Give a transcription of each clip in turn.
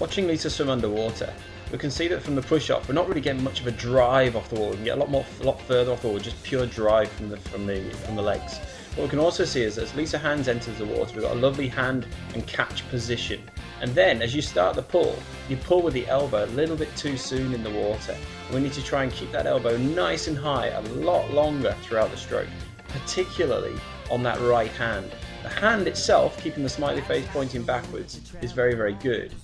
Watching Lisa swim underwater, we can see that from the push-off, we're not really getting much of a drive off the wall. We can get a lot further off the wall, just pure drive from the legs. What we can also see is as Lisa hands enters the water, we've got a lovely hand and catch position. And then as you start the pull, you pull with the elbow a little bit too soon in the water. We need to try and keep that elbow nice and high a lot longer throughout the stroke, particularly on that right hand. The hand itself, keeping the smiley face pointing backwards, is very, very good.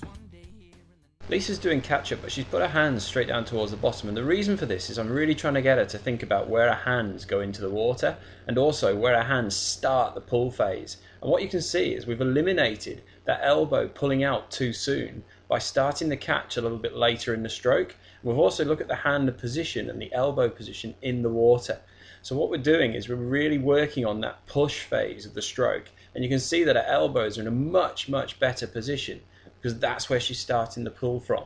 Lisa's doing catch-up, but she's put her hands straight down towards the bottom, and the reason for this is I'm really trying to get her to think about where her hands go into the water and also where her hands start the pull phase. And what you can see is we've eliminated that elbow pulling out too soon by starting the catch a little bit later in the stroke. We've also looked at the hand position and the elbow position in the water. So what we're doing is we're really working on that push phase of the stroke, and you can see that her elbows are in a much, much better position, because that's where she's starting the pull from.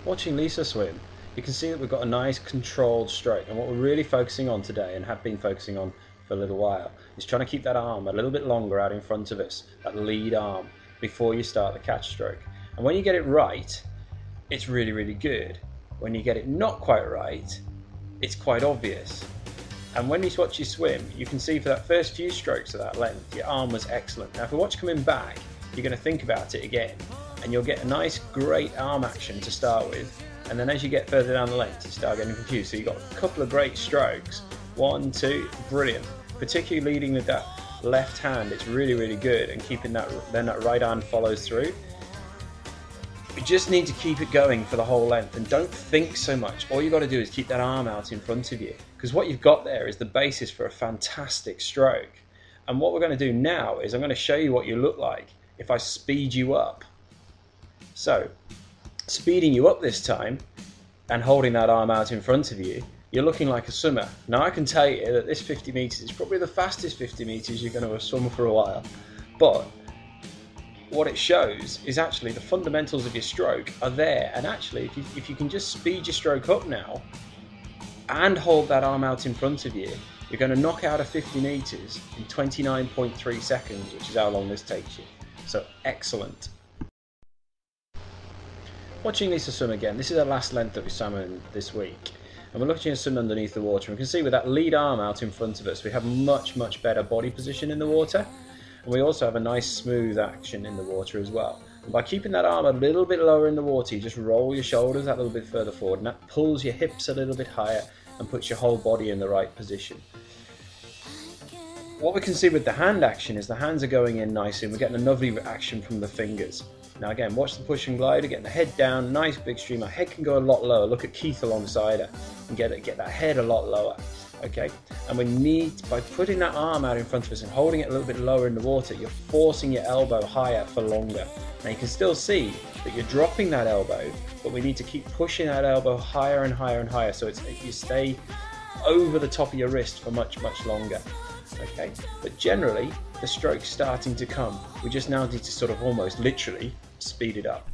Watching Lisa swim, you can see that we've got a nice controlled stroke, and what we're really focusing on today, and have been focusing on for a little while, is trying to keep that arm a little bit longer out in front of us, that lead arm, before you start the catch stroke. And when you get it right, it's really, really good. When you get it not quite right, it's quite obvious. And when you watch you swim, you can see for that first few strokes of that length, your arm was excellent. Now if you watch coming back, you're going to think about it again, and you'll get a nice, great arm action to start with. And then as you get further down the length, you start getting confused. So you've got a couple of great strokes. 1, 2, brilliant. Particularly leading with that left hand, it's really, really good. And keeping that, then that right arm follows through. You just need to keep it going for the whole length and don't think so much. All you've got to do is keep that arm out in front of you, because what you've got there is the basis for a fantastic stroke. And what we're going to do now is I'm going to show you what you look like if I speed you up. So, speeding you up this time and holding that arm out in front of you, you're looking like a swimmer. Now I can tell you that this 50 metres is probably the fastest 50 metres you're going to swim for a while, but what it shows is actually the fundamentals of your stroke are there, and actually if you can just speed your stroke up now and hold that arm out in front of you, you're going to knock out a 50 metres in 29.3 seconds, which is how long this takes you. So excellent. Watching Lisa swim again, this is the last length that we swam this week, and we're looking at swim underneath the water, and we can see with that lead arm out in front of us we have much, much better body position in the water. And we also have a nice smooth action in the water as well. And by keeping that arm a little bit lower in the water, you just roll your shoulders that little bit further forward, and that pulls your hips a little bit higher and puts your whole body in the right position. What we can see with the hand action is the hands are going in nicely, and we're getting a lovely action from the fingers. Now again, watch the push and glide, getting the head down, nice big stream. Our head can go a lot lower. Look at Keith alongside her and get that head a lot lower. Okay, and we need, by putting that arm out in front of us and holding it a little bit lower in the water, you're forcing your elbow higher for longer. Now you can still see that you're dropping that elbow, but we need to keep pushing that elbow higher and higher and higher, so you stay over the top of your wrist for much, much longer. Okay, but generally the stroke's starting to come. We just now need to sort of almost literally speed it up.